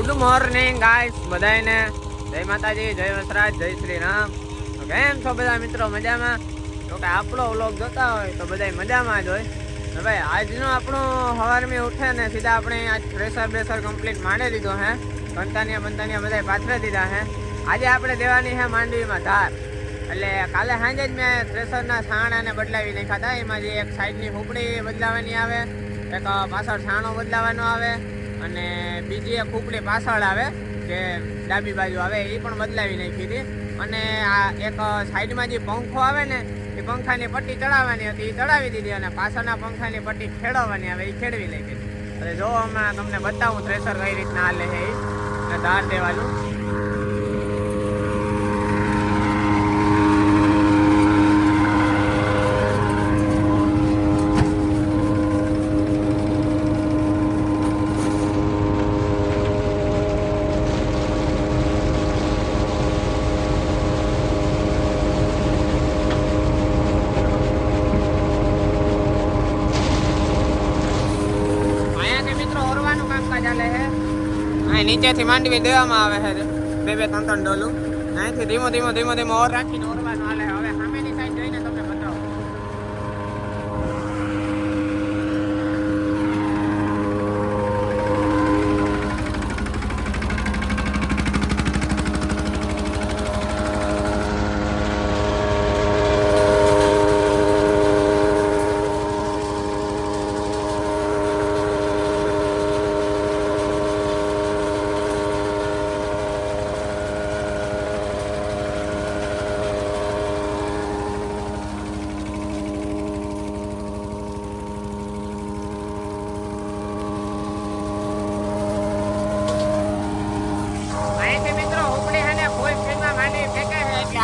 Good morning guys બધાને જય માતાજી, જય વસરાજ, જય શ્રી રામ. તો કેમ છો બધા મિત્રો? મજામાં? તો કે આપણો વ્લોગ જોતા હોય તો બધા મજામાં જ હોય. તો ભાઈ આજનો આપણો સવારમાં ઉઠે ને સીધા આપણે આજ પ્રેશર કમ્પ્લીટ માંડી દીધો હે. કંતાનિયા બધા પાથરે દીધા હે. આજે આપણે દેવાની હે માંડવીમાં ધાર. એટલે કાલે સાંજે જ મેં થ્રેસરના છાણાને બદલાવી નાખ્યા હતા. એમાં જે એક સાઈડની ફૂપડી બદલાવાની આવે, એક પાછળ છાણો બદલાવાનો આવે, અને બીજી એક ફૂપડી પાછળ આવે જે ડાબી બાજુ આવે એ પણ બદલાવી નાખી હતી. અને આ એક સાઈડમાં જે પંખો આવે ને એ પંખાની પટ્ટી ચડાવવાની હતી, એ ચડાવી દીધી, અને પાછળના પંખાની પટ્ટી ખેડવાની આવે એ ખેડવી નાખી. એટલે જો હમણાં તમને બતાવું થ્રેસર કઈ રીતના હાલે છે એ ધાર દેવાનું. નીચેથી માંડવી દેવામાં આવે છે 2-3 ડોલું. અહીંથી ધીમો ઓર રાખીને ઓરવાનું હાલે. હવે સામેની સાઈડ જોઈને તમને બતાવો.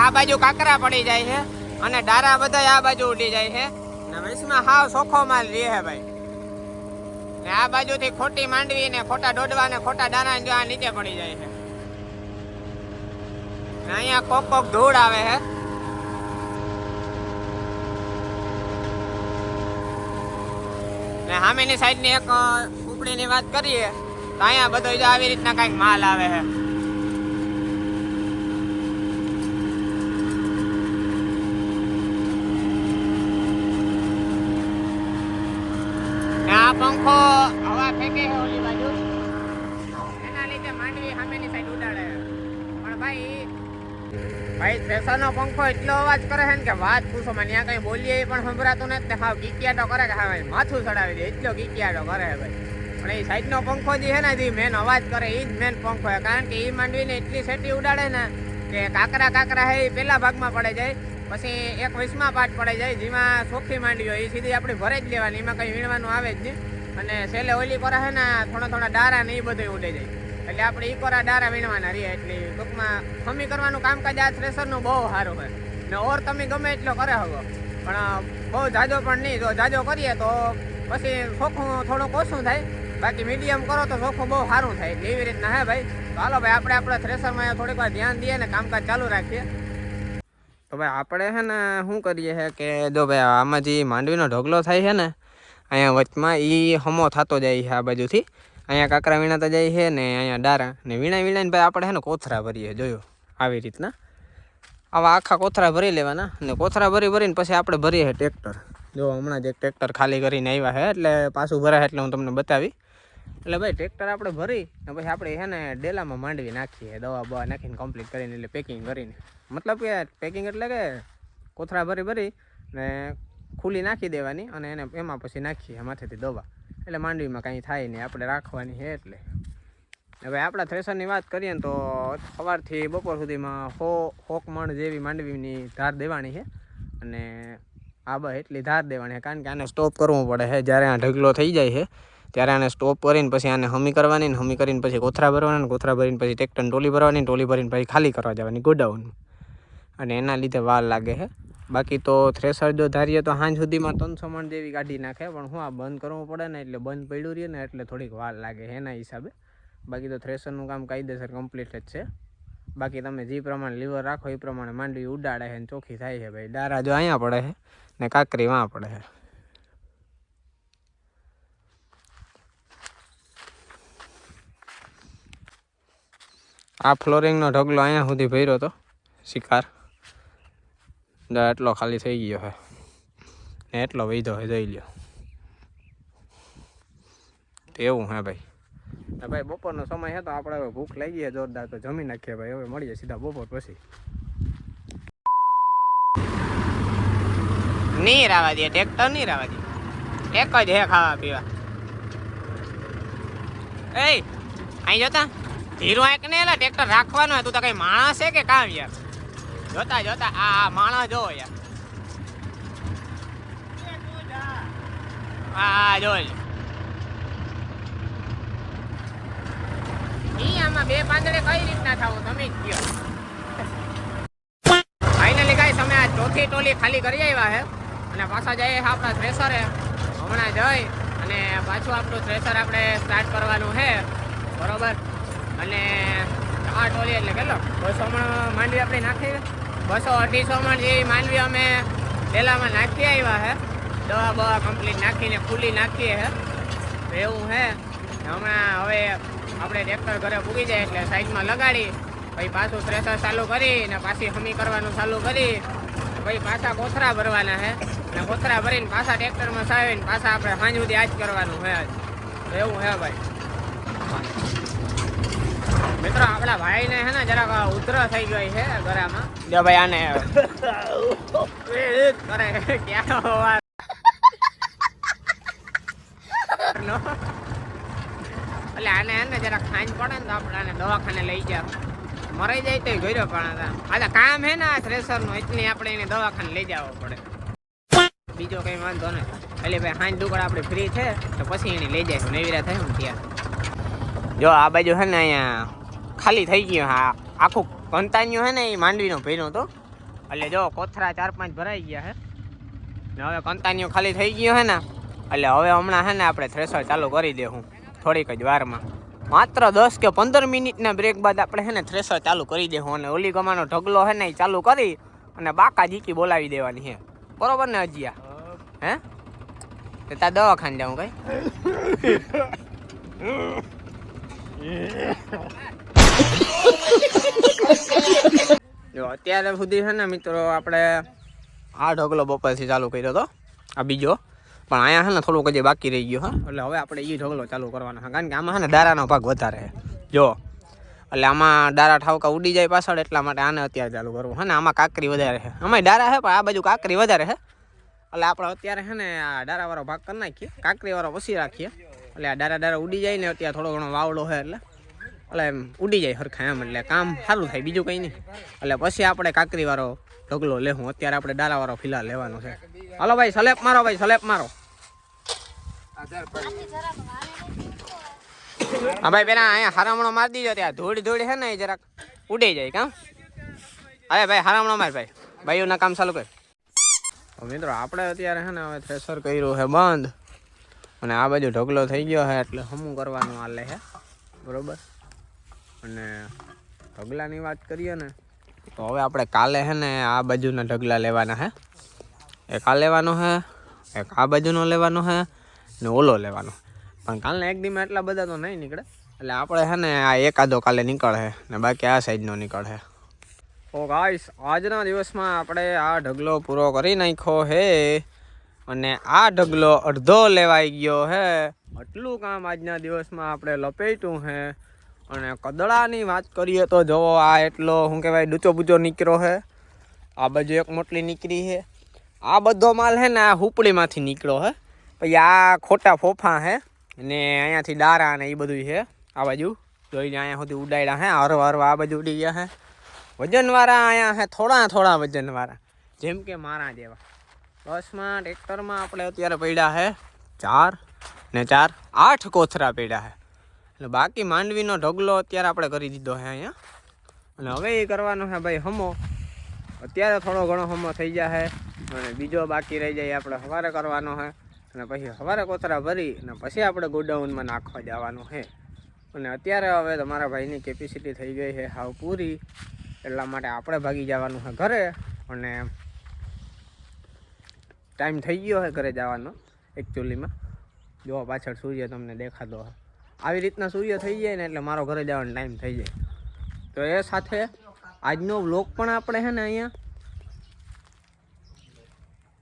આ બાજુ કાકરા પડી જાય છે અને ડારા બધા આ બાજુ ઉડી જાય છે ને વૈશમાં હાવ સોખો માલ રહે છે ભાઈ. ને આ બાજુથી ખોટી માંડવી ને ખોટા ડોડવા ને ખોટા ડારા જો આ નીચે પડી જાય છે. ને અહીંયા કોક ધૂળ આવે છે. ને સામેની સાઈડની એક ઉપડીની વાત કરીએ તો અહીંયા બધો આવી રીતના કઈક માલ આવે છે. પંખો હવા ફેંકે છે ઓલી બાજુ, એના લીધે માંડવી સામેની સાઈડ ઉડાડે. પણ ભાઈ થ્રેસરનો પંખો એટલો અવાજ કરે છે ને કે વાત પૂછો માં. ત્યાં કઈ બોલીએ પણ સંભળાતું નથી. હાવ ગીકિયાટો કરે કે હા માથું ચડાવી દે, એટલો ગીકિયાટો કરે છે ભાઈ. પણ એ સાઈડનો પંખો જે છે ને જે મેન અવાજ કરે એ જ મેન પંખો છે. કારણ કે એ માંડવીને એટલી સેટી ઉડાડે ને કે કાકરા હે એ પેલા ભાગમાં પડે જાય, પછી એક 20માં પાટ પડી જાય. જેમાં ચોખ્ખી માંડવી હોય એ સીધી આપણે ભરે જ લેવાની, એમાં કંઈ વીણવાનું આવે જ નહીં. અને છેલ્લે ઓલી કોરા છે ને થોડા ડારા ને એ બધું ઉડે જાય. એટલે આપણે ઈ કોરા ડારા વીણવાના રહીએ. એટલે ટૂંકમાં ખમી કરવાનું કામકાજ આ થ્રેસરનું બહુ સારું હોય. ને ઓર તમે ગમે એટલો કરે હગો, પણ બહુ જાજો પણ નહીં. જો જાજો કરીએ તો પછી ચોખ્ખું થોડુંક ઓછું થાય, બાકી મીડિયમ કરો તો ચોખ્ખું બહુ સારું થાય. એટલે એવી રીતના હે ભાઈ. તો હાલો ભાઈ આપણે આપણા થ્રેસરમાં થોડીક વાર ધ્યાન દઈએ ને કામકાજ ચાલુ રાખીએ. તો ભાઈ આપણે છે ને શું કરીએ છે કે જો ભાઈ આમાં જે માંડવીનો ઢગલો થાય છે ને અહીંયા વચમાં એ હમો થતો જાય છે આ બાજુથી. અહીંયા કાકરા વીણાતા જાય છે ને અહીંયા ડારા ને વીણાઈને ભાઈ આપણે છે ને કોથરા ભરીએ. જોયું આવી રીતના આવા આખા કોથરા ભરી લેવાના. ને કોથરા ભરીને પછી આપણે ભરીએ છીએ ટ્રેક્ટર. જો હમણાં જ એક ટ્રેક્ટર ખાલી કરીને આવ્યા છે એટલે પાછું ભરાય એટલે હું તમને બતાવી. એટલે ભાઈ ટ્રેક્ટર આપણે ભરી ને પછી આપણે છે ને ડેલામાં માંડવી નાખીએ, દવા બવા નાખીને કમ્પ્લીટ કરીને, એટલે પેકિંગ કરીને. મતલબ કે પેકિંગ એટલે કે કોથરા ભરી ને ખુલ્લી નાખી દેવાની અને એને એમાં પછી નાખીએ માથેથી દવા. એટલે માંડવીમાં કાંઈ થાય નહીં, આપણે રાખવાની છે. એટલે હવે આપણા થ્રેસરની વાત કરીએ ને તો સવારથી બપોર સુધીમાં 100 મણ જેવી માંડવીની ધાર દેવાની છે. અને આ બસ એટલી ધાર દેવાની છે, કારણ કે આને સ્ટોપ કરવું પડે છે. જ્યારે આ ઢગલો થઈ જાય છે ત્યારે આને સ્ટોપ કરીને પછી આને હમી કરવાની, ને હમી કરીને પછી કોથરા ભરવાના, કોથરા ભરીને પછી ટ્રેક્ટરની ટોલી ભરવાની, ટોલી ભરીને પછી ખાલી કરવા જવાની ગોડાઉન. અને એના લીધે વાર લાગે છે. બાકી તો થ્રેસર જો ધારીએ તો સાંજ સુધીમાં 300 મણ જેવી કાઢી નાખે. પણ હું આ બંધ કરવું પડે ને એટલે બંધ પડ્યું રહીએ ને એટલે થોડીક વાર લાગે એના હિસાબે. બાકી તો થ્રેસરનું કામ કાયદેસર કમ્પ્લીટ જ છે. બાકી તમે જે પ્રમાણે લીવર રાખો એ પ્રમાણે માંડવી ઉડાડે છે ને ચોખ્ખી થાય છે ભાઈ. ડારા જો અહીંયા પડે છે ને કાકરી વાં પડે છે. આ ફ્લોરિંગનો ઢગલો અહીંયા સુધી ભર્યો હતો શિકાર એટલો ખાલી થઈ ગયો છે ને એટલો વૈધો છે જોઈ લ્યો એવું હે ભાઈ. ભાઈ બપોરનો સમય છે તો આપણે હવે ભૂખ લાગી છે જોરદાર, તો જમી નાખીએ ભાઈ. હવે મળીએ સીધા બપોર પછી. નહીં રાવા દે ટ્રેક્ટર, નહીં રાવા દે. એક જ હે ખાવા પીવા. એ અહીં જોતા ધીરું એક ને એલા ટ્રેક્ટર રાખવાનું હે. તું તો કઈ માણસ છે કે કામ યાર? જોતા જોતા આ માણસ જો યાર. હા જો આમાં બે પાંદડે કઈ રીતના થાવું તમે જ કહો. ફાઇનલી ગાઈસ અમે આ ચોથી ટોલી ખાલી કરી આવ્યા છે અને પાછા જઈએ આપણા થ્રેસરે. હમણાં જઈ અને પાછું આપણું થ્રેસર આપણે સ્ટાર્ટ કરવાનું છે બરોબર. અને આ ટોલી એટલે કેટલો 200 મણ માંડવી આપણે નાખી, 200-250 મણ જેવી માંડવી અમે ડેલામાં નાખી આવ્યા છે. દવા બવા કમ્પ્લીટ નાખીને ખુલ્લી નાખીએ છે એવું છે. હમણાં હવે આપણે ટ્રેક્ટર ઘરે પૂગી જાય એટલે સાઈડમાં લગાડી પછી પાછું થ્રેસર ચાલુ કરી ને પાછી હમી કરવાનું ચાલુ કરી પછી પાછા કોથરા ભરવાના છે અને કોથરા ભરીને પાછા ટ્રેક્ટરમાં સાવીને પાછા આપણે સાંજ સુધી આ જ કરવાનું છે એવું છે ભાઈ. મિત્રો આપણા ભાઈને છે ને જરાક ઉધર થઈ ગઈ છે ગળામાં. જો ભાઈ આને કરે ક્યાં એટલે આને હે ને જરાક ખાંજ પડે ને તો આપણે આને દવાખાને લઈ જાય. મરાઈ જાય તો ગયો પણ આ કામ હે ને આ થ્રેસરનું એટલે આપણે એને દવાખાને લઈ જવો પડે. બીજો કઈ વાંધો નહીં. એટલે ભાઈ સાંજ દુકડા આપણે ફ્રી છે તો પછી એને લઈ જાય નવીરા થાય ને ત્યાં. જો આ બાજુ છે ને અહીંયા ખાલી થઈ ગયું. હા આખું કંતાન્યું છે ને એ માંડવીનો ભર્યો હતો એટલે જો કોથરા 4-5 ભરાઈ ગયા છે ને હવે કંતાન્યું ખાલી થઈ ગયું છે ને એટલે હવે હમણાં છે ને આપણે થ્રેસર ચાલુ કરી દેવું થોડીક જ વારમાં. માત્ર 10 કે 15 મિનિટના બ્રેક બાદ આપણે છે ને થ્રેસર ચાલુ કરી દેવું અને ઓલી ગમાનો ઢગલો છે ને એ ચાલુ કરી અને બાકા જીકી બોલાવી દેવાની છે બરોબર ને અજિયા? હે તાર દવાખાને જાઉં કઈ જો અત્યારે સુધી છે ને મિત્રો આપણે આ ઢગલો બપોરથી ચાલુ કર્યો હતો આ બીજો, પણ અહીંયા છે ને થોડુંક હજી બાકી રહી ગયું હા. એટલે હવે આપણે એ ઢગલો ચાલુ કરવાનો છે કારણ કે આમાં છે ને દારાનો ભાગ વધારે છે જો. એટલે આમાં દારા ઠાવકા ઉડી જાય પાછળ એટલા માટે આને અત્યારે ચાલુ કરવું છે ને. આમાં કાકરી વધારે છે, આમાં દારા છે પણ આ બાજુ કાકરી વધારે છે એટલે આપણે અત્યારે છે ને આ દારાવાળો ભાગ કરી નાખીએ, કાકરીવાળો પછી રાખીએ. એટલે આ દારા ઉડી જાય ને અત્યારે થોડો ઘણો વાવડો છે એટલે એમ ઉડી જાય સરખા એમ એટલે કામ સારું થાય બીજું કંઈ નહીં. એટલે પછી આપણે કાકરીવાળો ઢગલો લેવું. અત્યારે આપણે દારાવાળો ફિલહાલ લેવાનો છે. હાલો ભાઈ સ્લેપ મારો, ભાઈ સ્લેપ મારો. હા ભાઈ પેલા અહીંયા હારામણો મારી દીધો ત્યાં ધૂળ છે ને એ જરાક ઉડી જાય કામ. અરે ભાઈ હારામણો માર ભાઈ, ભાઈઓના કામ ચાલુ કર. મિત્રો આપણે અત્યારે છે ને હવે થ્રેસર કર્યું છે બંધ અને આ બાજુ ઢગલો થઈ ગયો છે એટલે હમું કરવાનું હાલે છે બરોબર. અને ઢગલાની વાત કરીએ ને તો હવે આપણે કાલે છે ને આ બાજુના ઢગલા લેવાના છે. એક આ લેવાનો છે, એક આ બાજુનો લેવાનો છે ને ઓલો લેવાનો. પણ કાલના એક દીમાં એટલા બધા તો નહીં નીકળે એટલે આપણે છે ને આ એકાદો કાલે નીકળે ને બાકી આ સાઈડનો નીકળે. તો ગાઈસ આજના દિવસમાં આપણે આ ઢગલો પૂરો કરી નાખ્યો છે અને આ ઢગલો અડધો લેવાઈ ગયો છે. આટલું કામ આજના દિવસમાં આપણે લપેટ્યું છે. અને કદળાની વાત કરીએ તો જો આ એટલો શું કહેવાય ડૂચો બૂચો નીકળ્યો છે. આ બાજુ એક મોટલી નીકળી છે. આ બધો માલ છે ને આ હુપડીમાંથી નીકળ્યો છે. પછી આ ખોટા ફોફા છે ને અહીંયાથી દારા ને એ બધું છે. આ બાજુ જોઈને અહીંયા સુધી ઉડાડ્યા છે હરવા હરવા આ બાજુ ઉડી ગયા છે. વજનવાળા અહીંયા છે થોડા વજનવાળા જેમ કે મારા જેવા. બસમાં ટ્રેક્ટરમાં આપણે અત્યારે પડ્યા છે 4 ને 4 8 કોથરા પડ્યા છે. એટલે બાકી માંડવીનો ઢગલો અત્યારે આપણે કરી દીધો છે અહીંયા. અને હવે એ કરવાનો છે ભાઈ હમો. અત્યારે થોડો ઘણો હમો થઈ જાય છે અને બીજો બાકી રહી જાય આપણે સવારે કરવાનો છે. અને પછી સવારે કોથરા ભરી અને પછી આપણે ગોડાઉનમાં નાખવા જવાનું છે. અને અત્યારે હવે તમારા ભાઈની કેપેસિટી થઈ ગઈ છે હાવ પૂરી એટલા માટે આપણે ભાગી જવાનું છે ઘરે. અને ટાઈમ થઈ ગયો છે ઘરે જવાનો એકચ્યુઅલીમાં. જો પાછળ સૂર્ય તમને દેખાતો હોય આવી રીતના સૂર્ય થઈ જાય ને એટલે મારો ઘરે જવાનો ટાઈમ થઈ જાય. તો એ સાથે આજનો વ્લોગ પણ આપણે છે ને અહીંયા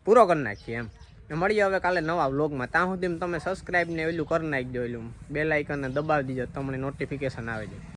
પૂરો કરી નાખીએ એમ. ને મળીએ હવે કાલે નવા વ્લોગમાં. ત્યાં સુધી તમે સબસ્ક્રાઈબ ને એલું કરી નાખજો, એલું બેલ આઇકનને દબાવી દીજો, તમને નોટિફિકેશન આવે છે.